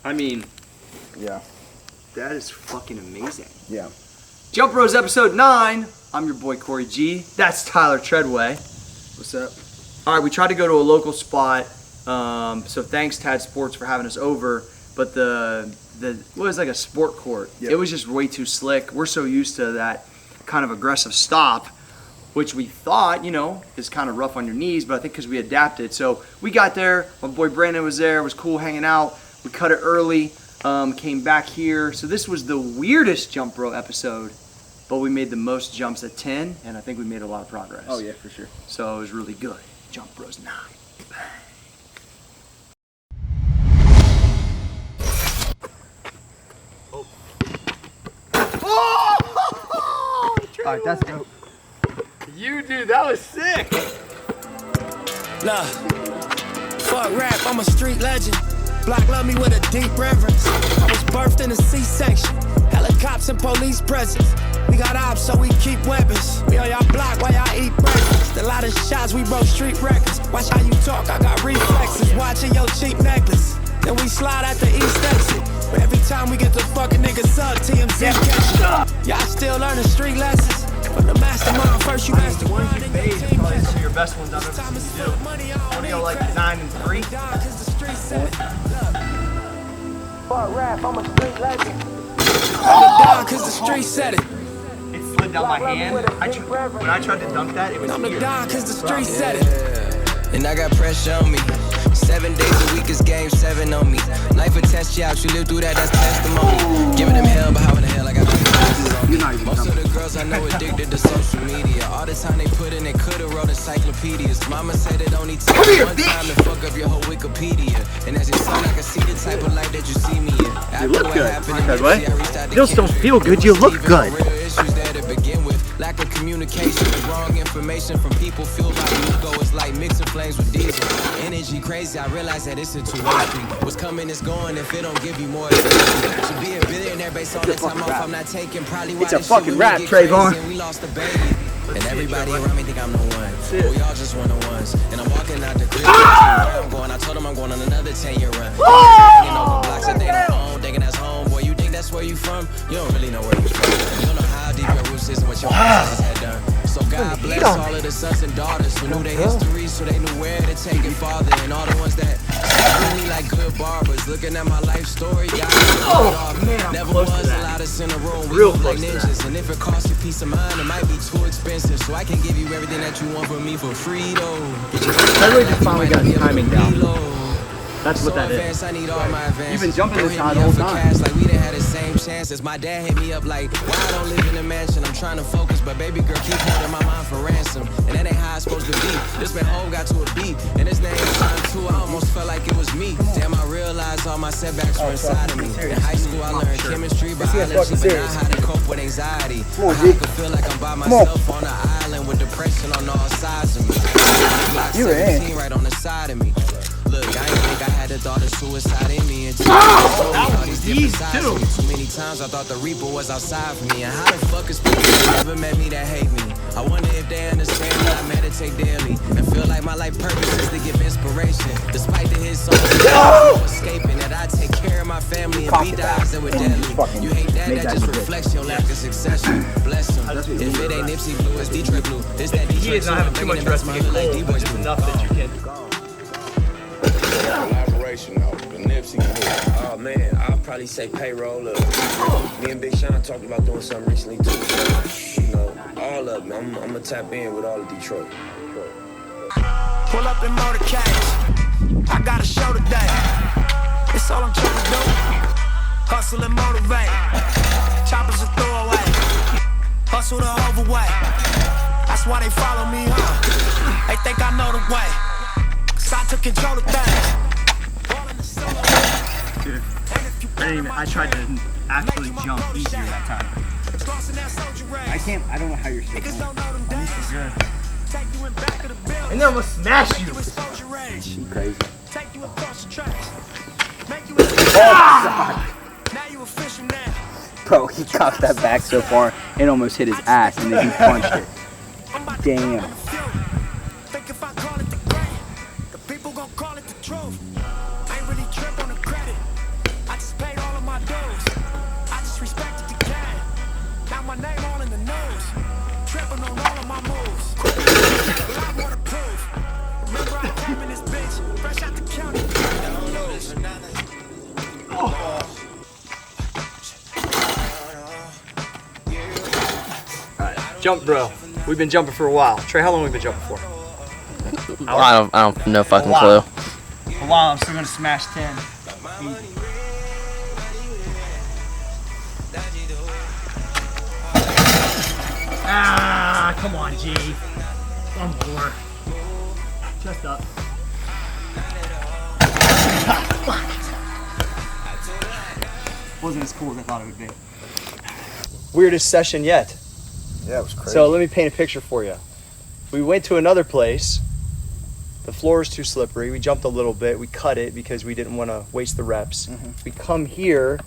I mean, yeah, that is fucking amazing. yeah. Jump Bros episode 9. I'm your boy Cory G. That's Tyler Treadway. What's up? All right, we tried to go to a local spot. So thanks Tad Sports for having us over. But the what was like a sport court. Yep. It was just way too slick. We're so used to that kind of aggressive stop, which we thought, is kind of rough on your knees, but I think because we adapted. So we got there. My boy Brandon was there. It was cool hanging out. We cut it early. Came back here. So this was the weirdest Jump Bro episode, but we made the most jumps at 10, and I think we made a lot of progress. Oh yeah, for sure. So it was really good. Jump Bros 9. All right, that's dope. Dude, that was sick. Look, fuck rap, I'm a street legend. Block love me with a deep reverence. I was birthed in a C-section. Helicopters and police presence. We got ops, so we keep weapons. We on y'all block while y'all eat breakfast. A lot of shots, we broke street records. Watch how you talk, I got reflexes. Watching your cheap necklace. Then we slide at the east exit. But every time we get the fucking niggas up, TMZ catch it. Y'all still learning street lessons. From the mastermind, first you master One you made is probably some of your best ones I've ever seen you do. What do you go, like 9 and 3? Fuck rap, I'm a street legend. I'm down cause the street said it. It slid down my hand. When I tried to dunk that, it was I'm here. down cause the street said it. And I got pressure on me. 7 days a week is game 7 on me. Life a test you out, you live through that, that's testimony. Giving them hell, but how in the hell I got most of the girls I know addicted to social media. All the time they put in, they could've wrote encyclopedias. Mama said it only takes one time to fuck up your whole Wikipedia. And as it sound, I can see the type of life that you see me in. You look good, Treadway. You just don't feel good, you look good. Lack of communication and wrong information from people fueled by ego. It's like mixing flames with diesel. Energy crazy, I realize that it's a two-way street. What's coming is going if it don't give you more. To be a billionaire based on the time off I'm not taking. Probably why It's a fucking rap, Trayvon. We lost the baby. And everybody around me think I'm the one. But we all just one of ones. And I'm walking out the crib. Where I'm going, I told them I'm going on another 10-year run. Hanging over blocks that they don't own. Thinking that's home. Boy, you think that's where you from? You don't really know where you from. You don't know how deep your roots is and what your ancestors had done. So God bless all of the sons and daughters who knew their history, so they knew where to take it farther. And all the ones that treated me like good barbers, looking at my life story, never was allowed us in a room. We look like ninjas, and if it costs you peace of mind, it might be too expensive. So I can give you everything that you want from me for free, though. Treadway just finally got his timing down. That's what that is. I need all my advance. You've been jumping this high the Hit whole me up for time. cash like we done had the same chances. My dad hit me up like, why I don't live in a mansion? I'm trying to focus, but baby girl keep holding my mind for ransom. And that ain't how it's supposed to be. This man home got to a beat, and his name is time too. I almost felt like it was me. Damn, I realized all my setbacks were inside of me. In high school, I learned chemistry, biology, but not how to cope with anxiety. How I could feel like I'm by myself on an island with depression on all sides of me. You were 17 right on the side of me. Look, I ain't think I had the thought of suicide in me until all these different sides of me. Too many times I thought the Reaper was outside for me. And how the fuck is people who never met me that hate me? I wonder if they understand that I meditate daily and feel like my life purpose is to give inspiration. Despite the hit songs, no escaping that I take care of my family and beat the odds that were deadly. You hate that just reflects your lack of succession. Bless him. If it ain't Nipsey Blue, it's Detroit Blue. It's that He is Detroit not having too much rest to get like cold, but just enough that you can. Collaboration though, the Nipsey move. Oh man, I'll probably say payroll up. Me and Big Sean talked about doing something recently too. You know, all of them. I'm gonna tap in with all of Detroit. Pull up in motorcades. I got a show today. It's all I'm trying to do. Hustle and motivate. Choppers a throwaway. Hustle the overweight. That's why they follow me, huh? They think I know the way. I took control of things. Dude, I tried to actually jump easier that time. I don't know how you're still going. And then I'm gonna smash you. You crazy. Bro, he cocked that back so far, it almost hit his ass, and then he punched it. Damn. Jump bro. We've been jumping for a while. Trey, how long have we been jumping for? I don't no fucking Wow. clue. A while. I'm still gonna smash 10. Easy. Ah, come on, G. One more. Just up. Wasn't as cool as I thought it would be. Weirdest session yet. Yeah, it was crazy. So let me paint a picture for you. We went to another place. The floor is too slippery. We jumped a little bit. We cut it because we didn't want to waste the reps. We come here.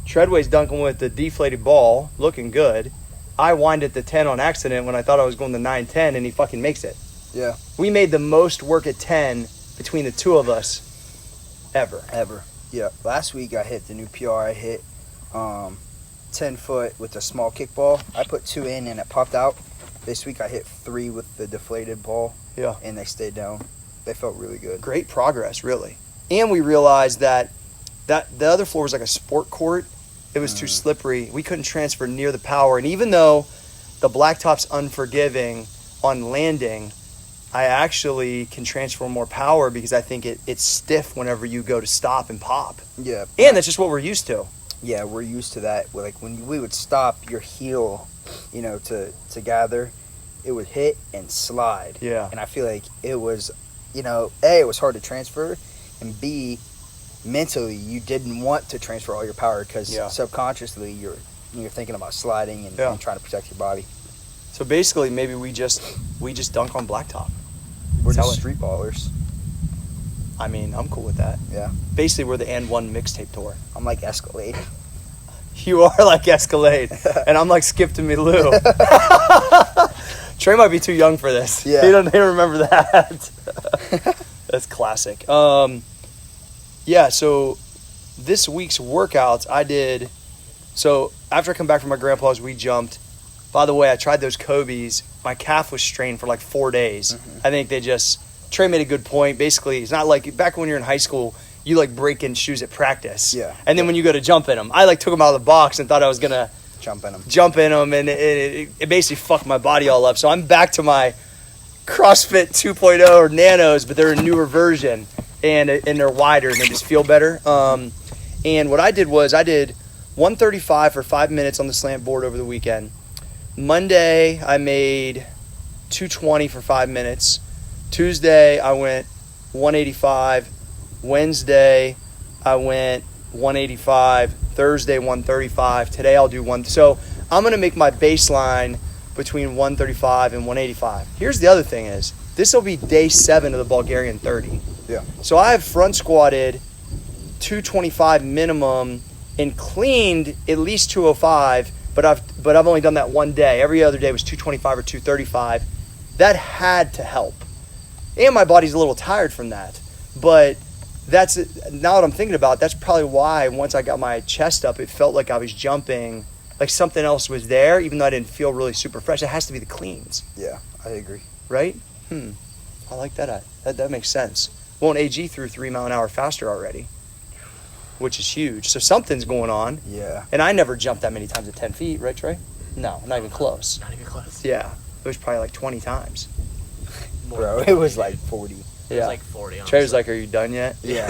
Treadway's dunking with the deflated ball, looking good. I wind at the 10 on accident when I thought I was going to 9-10, and he fucking makes it. Yeah. We made the most work at 10 between the two of us ever. Yeah. Last week I hit the new PR. I hit 10 foot with a small kickball. I put 2 in and it popped out. This week I hit 3 with the deflated ball. Yeah. And they stayed down. They felt really good. Great progress, really. And we realized that the other floor was like a sport court. It was too slippery. We couldn't transfer near the power. And even though the blacktop's unforgiving on landing, I actually can transfer more power because I think it's stiff whenever you go to stop and pop. Yeah. And that's just what we're used to. Yeah, we're used to that. Like when we would stop your heel, to gather, it would hit and slide. Yeah. And I feel like it was, A, it was hard to transfer, and B, mentally you didn't want to transfer all your power because subconsciously you're thinking about sliding and trying to protect your body. So basically, maybe we just dunk on blacktop. We're Tell just it. street ballers. I mean, I'm cool with that. Yeah. Basically, we're the And One mixtape tour. I'm like Escalade. You are like Escalade, and I'm like Skip to Me Lou. Trey might be too young for this. Yeah. He don't remember that. That's classic. Yeah, so this week's workouts I did. So after I come back from my grandpa's, we jumped. By the way, I tried those Kobe's. My calf was strained for like 4 days. I think Trey made a good point. Basically, it's not like back when you're in high school, you like break in shoes at practice. Yeah. And then when you go to jump in them, I like took them out of the box and thought I was going to Jump in them. And it basically fucked my body all up. So I'm back to my CrossFit 2.0 or Nanos, but they're a newer version and they're wider and they just feel better. And what I did was I did 135 for 5 minutes on the slant board over the weekend. Monday, I made 220 for 5 minutes. Tuesday, I went 185. Wednesday, I went 185. Thursday, 135. Today, I'll do one. So I'm going to make my baseline between 135 and 185. Here's the other thing is, this will be day 7 of the Bulgarian 30. Yeah. So I have front squatted 225 minimum and cleaned at least 205, but I've only done that one day. Every other day was 225 or 235. That had to help. And my body's a little tired from that. But that's now that I'm thinking about it, that's probably why once I got my chest up, it felt like I was jumping, like something else was there, even though I didn't feel really super fresh. It has to be the cleans. Yeah, I agree. Right? I like that. That makes sense. Well, an AG threw 3 mile an hour faster already, which is huge. So something's going on. Yeah. And I never jumped that many times at 10 feet, right, Trey? No, not even close. Not even close. Yeah. It was probably like 20 times. Bro, it was like 40. It was like 40. Trey was like, "Are you done yet?" Yeah.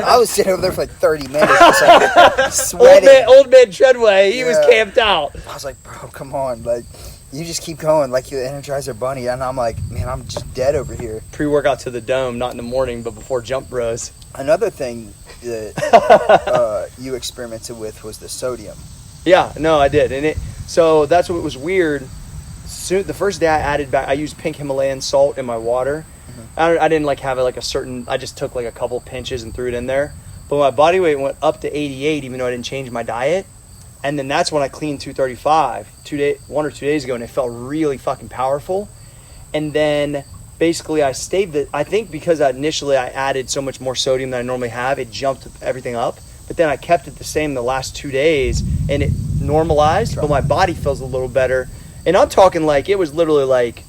I was sitting over there for like 30 minutes just like sweating. Old man Treadway, he was camped out. I was like, bro, come on. Like, you just keep going like you're the Energizer Bunny. And I'm like, man, I'm just dead over here. Pre-workout to the dome, not in the morning, but before jump bros. Another thing that you experimented with was the sodium. Yeah, no, I did. And so that's what was weird. The first day I added back, I used pink Himalayan salt in my water. I didn't like have it like a certain, I just took like a couple pinches and threw it in there. But my body weight went up to 88 even though I didn't change my diet. And then that's when I cleaned 235 1 or 2 days ago, and it felt really fucking powerful. And then basically I think because initially I added so much more sodium than I normally have, it jumped everything up. But then I kept it the same the last 2 days and it normalized, but my body feels a little better. And I'm talking like it was literally like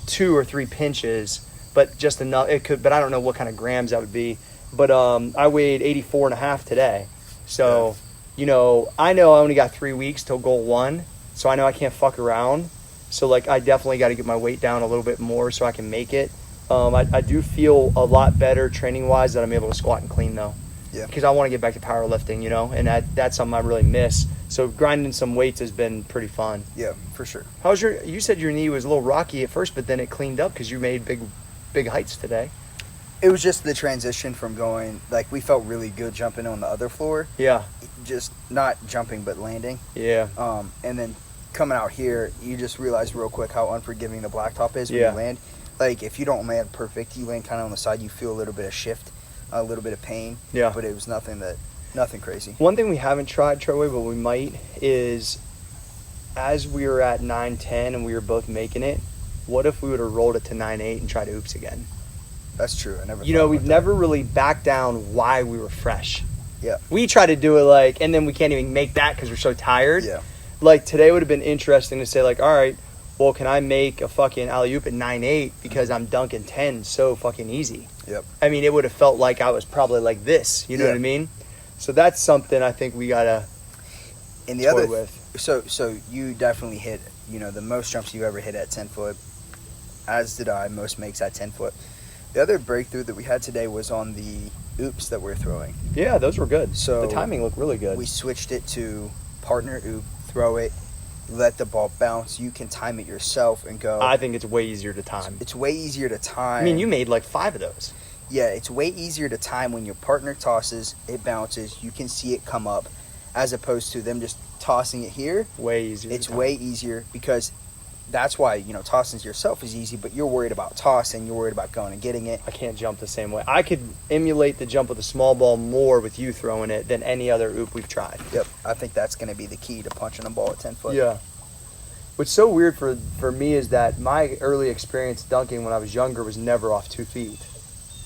2 or 3 pinches, but just enough. But I don't know what kind of grams that would be. But I weighed 84.5 today. So, I know I only got 3 weeks till goal 1. so I know I can't fuck around. So, like, I definitely got to get my weight down a little bit more so I can make it. I do feel a lot better training-wise that I'm able to squat and clean, though. Yeah. Because I want to get back to powerlifting, you know, and that's something I really miss. So grinding some weights has been pretty fun. Yeah, for sure. You said your knee was a little rocky at first, but then it cleaned up because you made big heights today. It was just the transition from going, like, we felt really good jumping on the other floor. Yeah. Just not jumping, but landing. Yeah. And then coming out here, you just realize real quick how unforgiving the blacktop is when Yeah. you land. Like, if you don't land perfect, you land kind of on the side, you feel a little bit of shift, a little bit of pain. Yeah. But it was nothing crazy. One thing we haven't tried, Troy, but we might, is as we were at 9:10 and we were both making it, what if we would have rolled it to 9:8 and tried oops again? That's true. I never. You know, we've never really backed down why we were fresh. Yeah. We try to do it like, and then we can't even make that because we're so tired. Yeah. Like, today would have been interesting to say, like, all right, well, can I make a fucking alley-oop at 9:8 because I'm dunking 10 so fucking easy? Yep. I mean, it would have felt like I was probably like this. You know what I mean? So that's something I think we gotta. And the other with. So you definitely hit, you know, the most jumps you ever hit at 10 foot, as did I. Most makes at 10 foot. The other breakthrough that we had today was on the oops that we're throwing. Yeah, those were good. So the timing looked really good. We switched it to partner oop, throw it, let the ball bounce. You can time it yourself and go. I think it's way easier to time. It's way easier to time. I mean, you made like 5 of those. Yeah, it's way easier to time when your partner tosses, it bounces, you can see it come up, as opposed to them just tossing it here. Way easier. It's way easier because that's why, you know, tossing to yourself is easy, but you're worried about tossing, you're worried about going and getting it. I can't jump the same way. I could emulate the jump with a small ball more with you throwing it than any other oop we've tried. Yep, I think that's going to be the key to punching a ball at 10 foot. Yeah. What's so weird for me is that my early experience dunking when I was younger was never off 2 feet.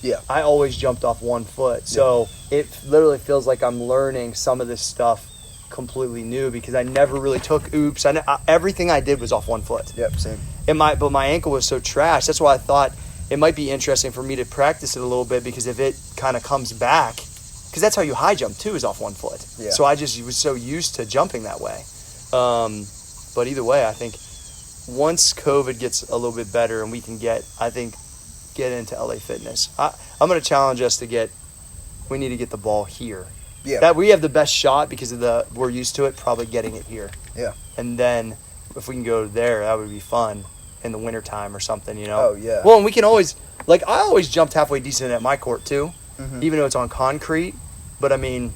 Yeah. I always jumped off 1 foot. So it literally feels like I'm learning some of this stuff completely new because I never really took oops. Everything I did was off 1 foot. Yep, same. But my ankle was so trash. That's why I thought it might be interesting for me to practice it a little bit because if it kind of comes back, because that's how you high jump too, is off 1 foot. Yeah. So I just was so used to jumping that way. But either way, I think once COVID gets a little bit better and we can get into LA Fitness, I'm going to challenge us we need to get the ball here. Yeah. That we have the best shot because we're used to it, probably getting it here. Yeah. And then if we can go there, that would be fun in the wintertime or something, you know? Oh, yeah. Well, and we can always, like, I always jumped halfway decent at my court too, Mm-hmm. even though it's on concrete. But I mean,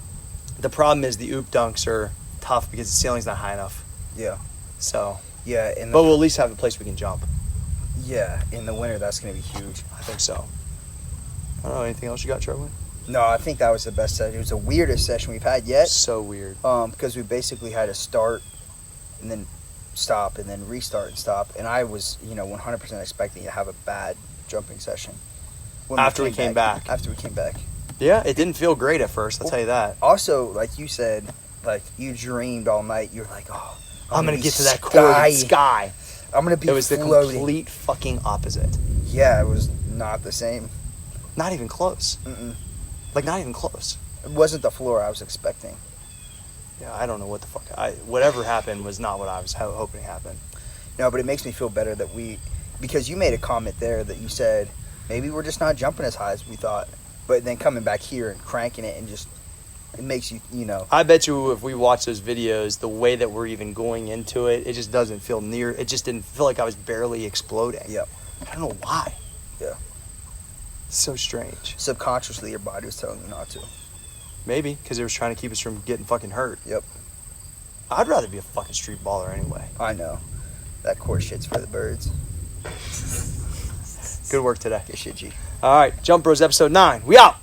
the problem is the oop dunks are tough because the ceiling's not high enough. Yeah. So, Yeah. but we'll at least have a place we can jump. Yeah, in the winter, that's going to be huge. I think so. I don't know, anything else you got, Trevor? No, I think that was the best session. It was the weirdest session we've had yet. So weird. Because we basically had to start and then stop and then restart and stop. And I was, 100% expecting to have a bad jumping session. After we came back. After we came back. Yeah, it didn't feel great at first, I'll tell you that. Also, like you said, like you dreamed all night. You were like, oh, I'm going to get to that cold sky. I'm going to be It was floating. the complete fucking opposite. Yeah, it was not the same. Not even close. Mm-mm. Like, not even close. It wasn't the floor I was expecting. Yeah, I don't know what the fuck. Whatever happened was not what I was hoping happened. No, but it makes me feel better that because you made a comment there that you said, maybe we're just not jumping as high as we thought. But then coming back here and cranking it and just, it makes you, I bet you if we watch those videos, the way that we're even going into it, it just doesn't feel near, it just didn't feel like I was barely exploding. Yep. I don't know why. Yeah. It's so strange. Subconsciously, your body was telling you not to. Maybe, because it was trying to keep us from getting fucking hurt. Yep. I'd rather be a fucking street baller anyway. I know. That court shit's for the birds. Good work today. Good shit, G. All right, Jump Bros episode 9. We out.